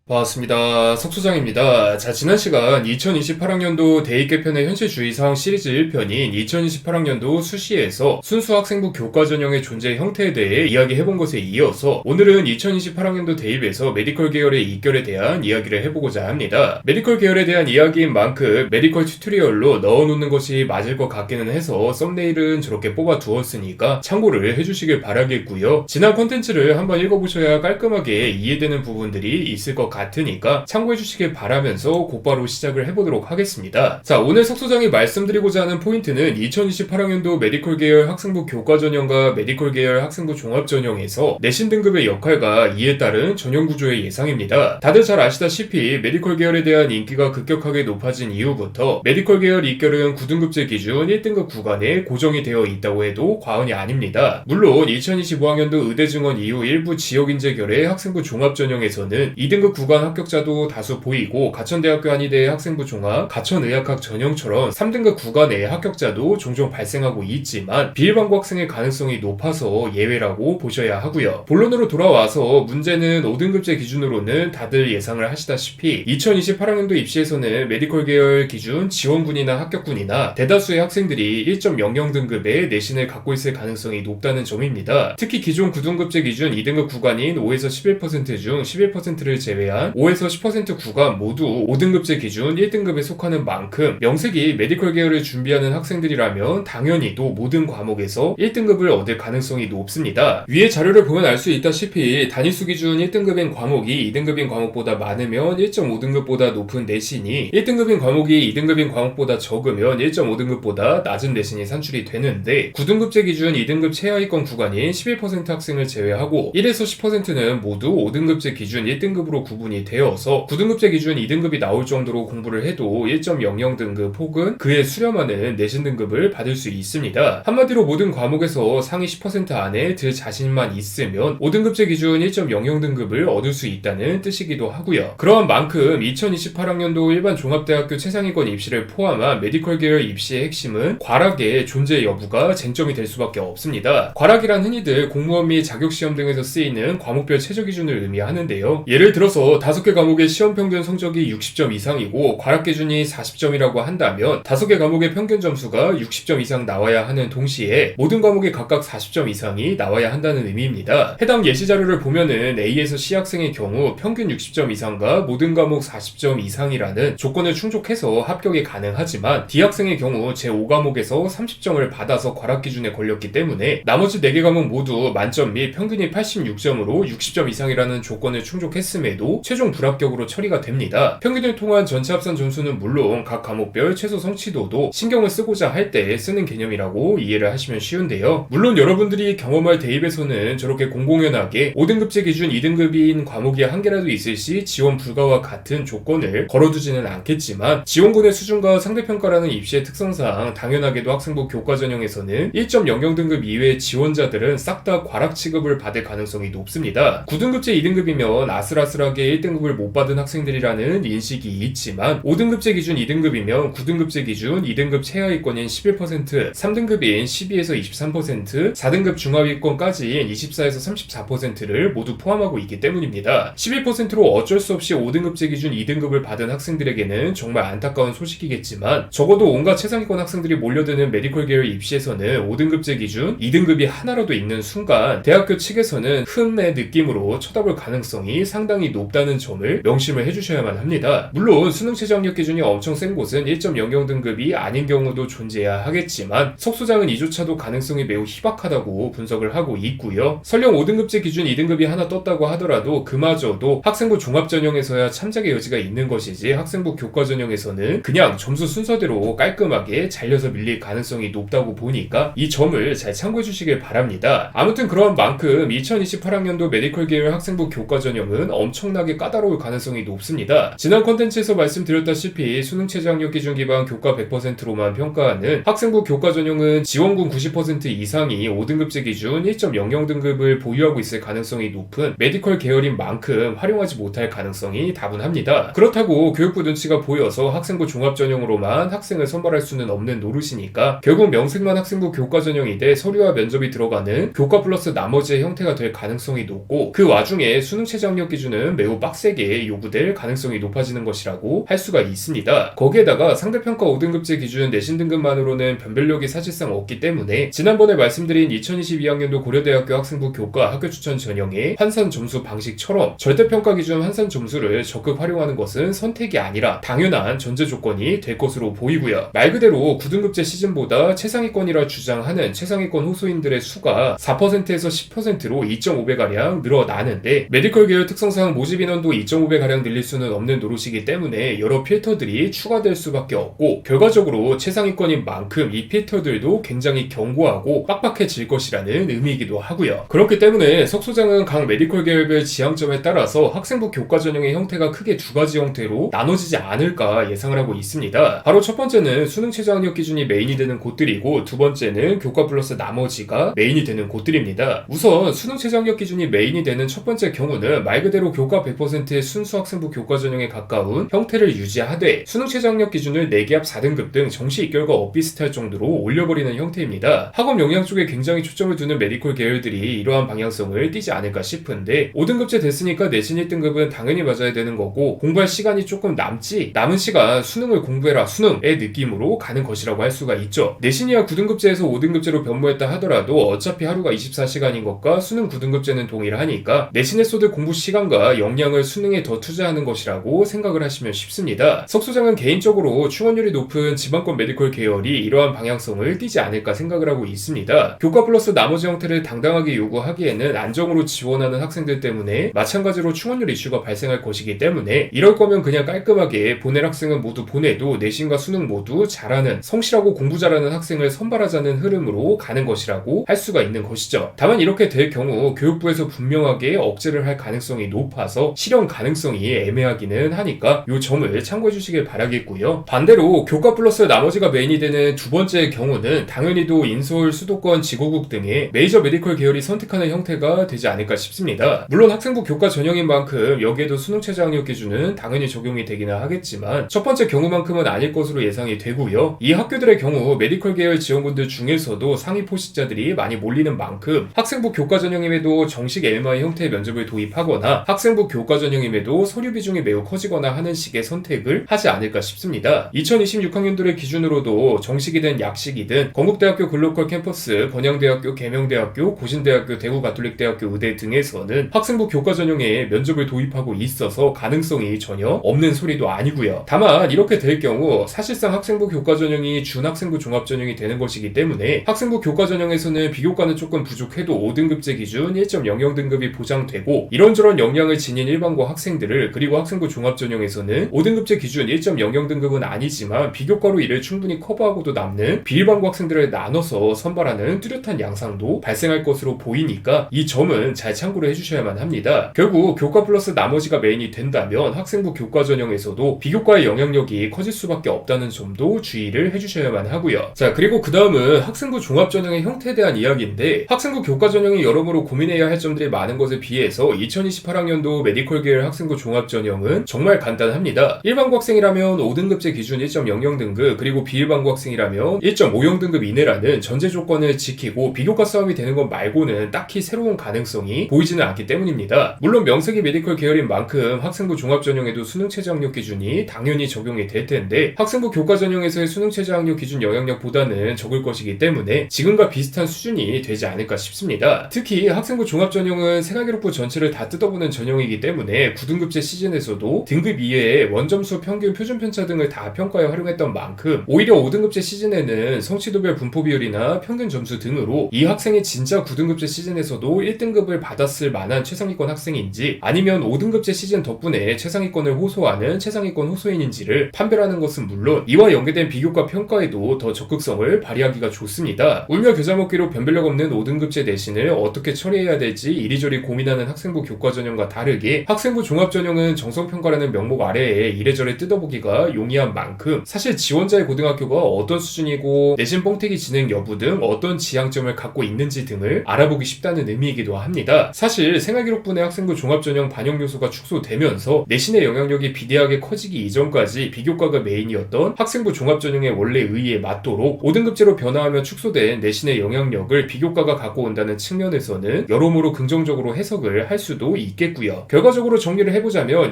반갑습니다. 석소장입니다. 자, 지난 시간 2028학년도 대입개편의 현실주의사항 시리즈 1편인 2028학년도 수시에서 순수학생부 교과전형의 존재 형태에 대해 이야기해본 것에 이어서 오늘은 2028학년도 대입에서 메디컬 계열의 입결에 대한 이야기를 해보고자 합니다. 메디컬 계열에 대한 이야기인 만큼 메디컬 튜토리얼로 넣어놓는 것이 맞을 것 같기는 해서 썸네일은 저렇게 뽑아두었으니까 참고를 해주시길 바라겠고요. 지난 콘텐츠를 한번 읽어보셔야 깔끔하게 이해되는 부분들이 있을 것 같으니까 참고해 주시길 바라면서 곧바로 시작을 해보도록 하겠습니다. 자, 오늘 석소장이 말씀드리고자 하는 포인트는 2028학년도 메디컬 계열 학생부 교과전형과 메디컬 계열 학생부 종합전형에서 내신 등급의 역할과 이에 따른 전형 구조의 예상입니다. 다들 잘 아시다시피 메디컬 계열에 대한 인기가 급격하게 높아진 이후부터 메디컬 계열 입결은 9등급제 기준 1등급 구간에 고정이 되어 있다고 해도 과언이 아닙니다. 물론 2025학년도 의대증원 이후 일부 지역인재 결의 학생부 종합전형에서는 2등급 구간 합격자도 다수 보이고 가천대학교 한의대 학생부 종합, 가천의학학 전형처럼 3등급 구간의 합격자도 종종 발생하고 있지만 비일반고 학생의 가능성이 높아서 예외라고 보셔야 하고요. 본론으로 돌아와서 문제는 5등급제 기준으로는 다들 예상을 하시다시피 2028학년도 입시에서는 메디컬 계열 기준 지원군이나 합격군이나 대다수의 학생들이 1.00등급의 내신을 갖고 있을 가능성이 높다는 점입니다. 특히 기존 9등급제 기준 2등급 구간인 5에서 11% 중 11%를 제외한 5에서 10% 구간 모두 5등급제 기준 1등급에 속하는 만큼 명색이 메디컬 계열을 준비하는 학생들이라면 당연히 또 모든 과목에서 1등급을 얻을 가능성이 높습니다. 위에 자료를 보면 알 수 있다시피 단위수 기준 1등급인 과목이 2등급인 과목보다 많으면 1.5등급보다 높은 내신이 1등급인 과목이 2등급인 과목보다 적으면 1.5등급보다 낮은 내신이 산출이 되는데 9등급제 기준 2등급 최하위권 구간인 11% 학생을 제외하고 1에서 10%는 모두 5등급제 기준 1등급으로 구분이 되어서 9등급제 기준 2등급이 나올 정도로 공부를 해도 1.00등급 혹은 그에 수렴하는 내신 등급을 받을 수 있습니다. 한마디로 모든 과목에서 상위 10% 안에 들 자신만 있으면 5등급제 기준 1.00등급을 얻을 수 있다는 뜻이기도 하고요. 그러한 만큼 2028학년도 일반 종합대학교 최상위권 입시를 포함한 메디컬 계열 입시의 핵심은 과락의 존재 여부가 쟁점이 될 수밖에 없습니다. 과락이란 흔히들 공무원 및 자격시험 등에서 쓰이는 과목별 최저 기준을 의미하는데요. 예를 들어서 5개 과목의 시험 평균 성적이 60점 이상이고 과락 기준이 40점이라고 한다면 5개 과목의 평균 점수가 60점 이상 나와야 하는 동시에 모든 과목이 각각 40점 이상이 나와야 한다는 의미입니다. 해당 예시 자료를 보면은 A에서 C 학생의 경우 평균 60점 이상과 모든 과목 40점 이상이라는 조건을 충족해서 합격이 가능하지만 D 학생의 경우 제5과목에서 30점을 받아서 과락 기준에 걸렸기 때문에 나머지 4개 과목 모두 만점 및 평균이 86점으로 60점 이상이라는 조건을 충족했음에도 최종 불합격으로 처리가 됩니다. 평균을 통한 전체 합산 점수는 물론 각 과목별 최소 성취도도 신경을 쓰고자 할 때 쓰는 개념이라고 이해를 하시면 쉬운데요. 물론 여러분들이 경험할 대입에서는 저렇게 공공연하게 5등급제 기준 2등급인 과목이 한 개라도 있을 시 지원 불가와 같은 조건을 걸어두지는 않겠지만 지원군의 수준과 상대평가라는 입시의 특성상 당연하게도 학생부 교과전형에서는 1.00등급 이외의 지원자들은 싹 다 과락 취급을 받을 가능성이 높습니다. 9등급제 2등급이면 아슬아슬하게 1등급을 못 받은 학생들이라는 인식이 있지만 5등급제 기준 2등급이면 9등급제 기준 2등급 최하위권인 11%, 3등급인 12에서 23%, 4등급 중하위권까지인 24에서 34%를 모두 포함하고 있기 때문입니다. 11%로 어쩔 수 없이 5등급제 기준 2등급을 받은 학생들에게는 정말 안타까운 소식이겠지만 적어도 온갖 최상위권 학생들이 몰려드는 메디컬 계열 입시에서는 5등급제 기준 2등급이 하나라도 있는 순간 대학교 측에서는 흠의 느낌으로 쳐다볼 가능성이 상당히 높다는 점을 명심을 해주셔야만 합니다. 물론 수능 최저 학력 기준이 엄청 센 곳은 1.00등급이 아닌 경우도 존재해야 하겠지만 석소장은 이조차도 가능성이 매우 희박하다고 분석을 하고 있고요. 설령 5등급제 기준 2등급이 하나 떴다고 하더라도 그마저도 학생부 종합전형에서야 참작의 여지가 있는 것이지 학생부 교과전형에서는 그냥 점수 순서대로 깔끔하게 잘려서 밀릴 가능성이 높다고 보니까 이 점을 잘 참고해 주시길 바랍니다. 아무튼 그런 만큼 2028학년도 메디컬 계열 학생부 교과전형은 엄청나게 까다로울 가능성이 높습니다. 지난 콘텐츠에서 말씀드렸다시피 수능 최저 학력 기준 기반 교과 100%로만 평가하는 학생부 교과전형은 지원군 90% 이상이 5등급제 기준 1.00등급을 보유하고 있을 가능성이 높은 메디컬 계열인 만큼 활용하지 못할 가능성이 다분합니다. 그렇다고 교육부 눈치가 보여서 학생부 종합전형으로만 학생을 선발할 수는 없는 노릇이니까 결국 명색만 학생부 교과전형이 돼 서류와 면접이 들어가는 교과 플러스 나머지의 형태가 될 가능성이 높고 그 와중에 수능 최저 학력 기준은 매우 더 빡세게 요구될 가능성이 높아지는 것이라고 할 수가 있습니다. 거기에다가 상대평가 5등급제 기준 내신 등급만으로는 변별력이 사실상 없기 때문에 지난번에 말씀드린 2022학년도 고려대학교 학생부 교과 학교 추천 전형의 환산 점수 방식처럼 절대평가 기준 환산 점수를 적극 활용하는 것은 선택이 아니라 당연한 전제 조건이 될 것으로 보이고요. 말 그대로 9등급제 시즌보다 최상위권이라 주장하는 최상위권 호소인들의 수가 4%에서 10%로 2.5배가량 늘어나는데 메디컬 계열 특성상 모집 인원도 2.5배가량 늘릴 수는 없는 노릇이기 때문에 여러 필터들이 추가될 수밖에 없고 결과적으로 최상위권인 만큼 이 필터들도 굉장히 견고하고 빡빡해질 것이라는 의미이기도 하고요. 그렇기 때문에 석 소장은 각 메디컬 계열별 지향점에 따라서 학생부 교과 전형의 형태가 크게 두 가지 형태로 나눠지지 않을까 예상을 하고 있습니다. 바로 첫 번째는 수능 최저 학력 기준이 메인이 되는 곳들이고 두 번째는 교과 플러스 나머지가 메인이 되는 곳들입니다. 우선 수능 최저 학력 기준이 메인이 되는 첫 번째 경우는 말 그대로 교과 100%의 순수 학생부 교과 전형에 가까운 형태를 유지하되 수능 최저 학력 기준을 4개합 4등급 등 정시 입결과 엇비슷할 정도로 올려버리는 형태입니다. 학업 역량 쪽에 굉장히 초점을 두는 메디컬 계열들이 이러한 방향성을 띠지 않을까 싶은데 5등급제 됐으니까 내신 1등급은 당연히 맞아야 되는 거고 공부할 시간이 조금 남은 시간 수능을 공부해라 수능의 느낌으로 가는 것이라고 할 수가 있죠. 내신이야 9등급제에서 5등급제로 변모했다 하더라도 어차피 하루가 24시간인 것과 수능 9등급제는 동일하니까 내신에 쏟을 공부 시간과 역량을 수능에 더 투자하는 것이라고 생각을 하시면 쉽습니다. 석 소장은 개인적으로 충원율이 높은 지방권 메디컬 계열이 이러한 방향성을 띠지 않을까 생각을 하고 있습니다. 교과 플러스 나머지 형태를 당당하게 요구하기에는 안정으로 지원하는 학생들 때문에 마찬가지로 충원율 이슈가 발생할 것이기 때문에 이럴 거면 그냥 깔끔하게 보낼 학생은 모두 보내도 내신과 수능 모두 잘하는 성실하고 공부 잘하는 학생을 선발하자는 흐름으로 가는 것이라고 할 수가 있는 것이죠. 다만 이렇게 될 경우 교육부에서 분명하게 억제를 할 가능성이 높아서 실현 가능성이 애매하기는 하니까 이 점을 참고해 주시길 바라겠고요. 반대로 교과 플러스 나머지가 메인이 되는 두 번째 경우는 당연히도 인서울, 수도권, 지구국 등의 메이저 메디컬 계열이 선택하는 형태가 되지 않을까 싶습니다. 물론 학생부 교과 전형인 만큼 여기에도 수능 최저 학력 기준은 당연히 적용이 되기는 하겠지만 첫 번째 경우만큼은 아닐 것으로 예상이 되고요. 이 학교들의 경우 메디컬 계열 지원군들 중에서도 상위 포식자들이 많이 몰리는 만큼 학생부 교과 전형임에도 정식 LMI 형태의 면접을 도입하거나 학생부 교과 전형임에도 서류 비중이 매우 커지거나 하는 식의 선택을 하지 않을까 싶습니다. 2026학년도를 기준으로도 정식이든 약식이든 건국대학교 글로컬 캠퍼스, 건양대학교, 계명대학교, 고신대학교, 대구가톨릭대학교 의대 등에서는 학생부 교과 전형에 면접을 도입하고 있어서 가능성이 전혀 없는 소리도 아니고요. 다만 이렇게 될 경우 사실상 학생부 교과 전형이 준학생부 종합전형이 되는 것이기 때문에 학생부 교과 전형에서는 비교과는 조금 부족해도 5등급제 기준 1.00등급이 보장되고 이런저런 역량을 지닌 일반고 학생들을 그리고 학생부 종합전형에서는 5등급제 기준 1.00등급은 아니지만 비교과로 이를 충분히 커버하고도 남는 비일반고 학생들을 나눠서 선발하는 뚜렷한 양상도 발생할 것으로 보이니까 이 점은 잘 참고를 해주셔야만 합니다. 결국 교과 플러스 나머지가 메인이 된다면 학생부 교과 전형에서도 비교과의 영향력이 커질 수밖에 없다는 점도 주의를 해주셔야만 하고요. 자, 그리고 그 다음은 학생부 종합전형의 형태에 대한 이야기인데 학생부 교과 전형이 여러모로 고민해야 할 점들이 많은 것에 비해서 2028학년도 메디컬 계열 학생부 종합전형은 정말 간단합니다. 일반고 학생이라면 5등급제 기준 1.00등급 그리고 비일반고 학생이라면 1.50등급 이내라는 전제 조건을 지키고 비교과 싸움이 되는 것 말고는 딱히 새로운 가능성이 보이지는 않기 때문입니다. 물론 명색이 메디컬 계열인 만큼 학생부 종합전형에도 수능 최저 학력 기준이 당연히 적용이 될 텐데 학생부 교과 전형에서의 수능 최저 학력 기준 영향력보다는 적을 것이기 때문에 지금과 비슷한 수준이 되지 않을까 싶습니다. 특히 학생부 종합전형은 생활기록부 전체를 다 뜯어보는 전형이기 때문에 9등급제 시즌에서도 등급 이외에 원점수, 평균, 표준 편차 등을 다 평가에 활용했던 만큼 오히려 5등급제 시즌에는 성취도별 분포 비율이나 평균 점수 등으로 이 학생이 진짜 9등급제 시즌에서도 1등급을 받았을 만한 최상위권 학생인지 아니면 5등급제 시즌 덕분에 최상위권을 호소하는 최상위권 호소인인지를 판별하는 것은 물론 이와 연계된 비교과 평가에도 더 적극성을 발휘하기가 좋습니다. 울며 겨자 먹기로 변별력 없는 5등급제 내신을 어떻게 처리해야 될지 이리저리 고민하는 학생부 교과 전형과 다르게 학생부 종합전형은 정성평가라는 명목 아래에 이래저래 뜯어보기가 용이한 만큼 사실 지원자의 고등학교가 어떤 수준이고 내신 뻥튀기 진행 여부 등 어떤 지향점을 갖고 있는지 등을 알아보기 쉽다는 의미이기도 합니다. 사실 생활기록부의 학생부 종합전형 반영 요소가 축소되면서 내신의 영향력이 비대하게 커지기 이전까지 비교과가 메인이었던 학생부 종합전형의 원래 의의에 맞도록 5등급제로 변화하며 축소된 내신의 영향력을 비교과가 갖고 온다는 측면에서는 여러모로 긍정적으로 해석을 할 수도 있겠고요. 결과적으로 정리를 해보자면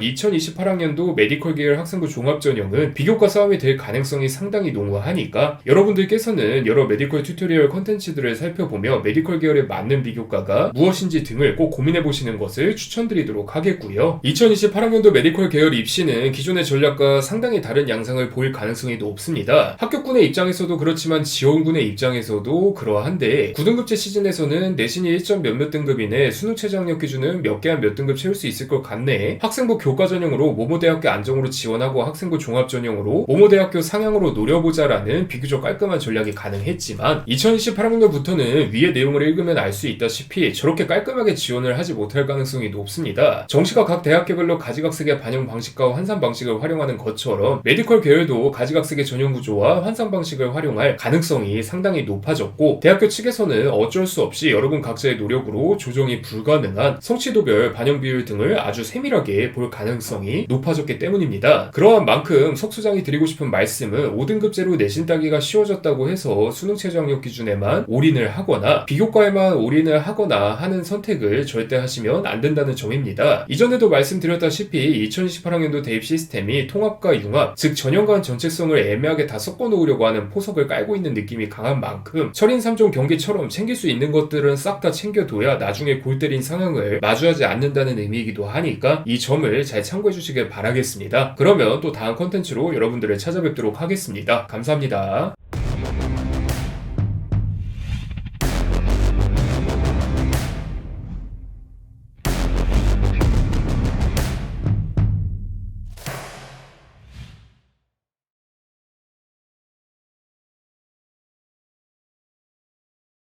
2028학년도 메디컬 계열 학생부 종합전형은 비교과 싸움이 될 가능성이 상당히 농후하니까 여러분들께서는 여러 메디컬 튜토리얼 컨텐츠들을 살펴보며 메디컬 계열에 맞는 비교과가 무엇인지 등을 꼭 고민해보시는 것을 추천드리도록 하겠고요. 2028학년도 메디컬 계열 입시는 기존의 전략과 상당히 다른 양상을 보일 가능성이 높습니다. 합격군의 입장에서도 그렇지만 지원군의 입장에서도 그러한데 9등급제 시즌에서는 내신이 1점 몇몇 등급이네, 수능 최저 학력 기준은 몇 개 한 몇 등급 채울 수 있을 것 같네, 학생부 교과 전형으로 모모대학교 안정으로 지원하고 학생부 종합 전형으로 모모대학교 상향으로 노려보자라는 비교적 깔끔한 전략이 가능했지만 2028학년도부터는 위의 내용을 읽으면 알 수 있다시피 저렇게 깔끔하게 지원을 하지 못할 가능성이 높습니다. 정시가 각 대학교별로 가지각색의 반영 방식과 환산 방식을 활용하는 것처럼 메디컬 계열도 가지각색의 전형 구조와 환산 방식을 활용할 가능성이 상당히 높아졌고, 대학교 측에서는 어쩔 수 없이 여러분 각자의 노력으로 조정이 불가능한 성취도별 반영 비율 등을 아주 세밀하게 볼 가능성이 높아졌기 때문입니다. 그러한 만큼 석수장이 드리고 싶은 말씀은 5등급제로 내신 따기가 쉬워졌다고 해서 수능 최저 학력 기준에만 올인을 하거나 비교과에만 올인을 하거나 하는 선택을 절대 하시면 안 된다는 점입니다. 이전에도 말씀드렸다시피 2028학년도 대입 시스템이 통합과 융합, 즉 전형간 정체성을 애매하게 다 섞어 놓으려고 하는 포석을 깔고 있는 느낌이 강한 만큼 철인 3종 경기처럼 챙길 수 있는 것들은 싹 다 챙겨둬야 나중에 골 때린 상황을 마주하지 않는다는 의미이기도 하니까 이 점을 잘 참고해 주시길 바라겠습니다. 그러면 또 다음 컨텐츠로 여러분들을 찾아뵙도록 하겠습니다. 감사합니다.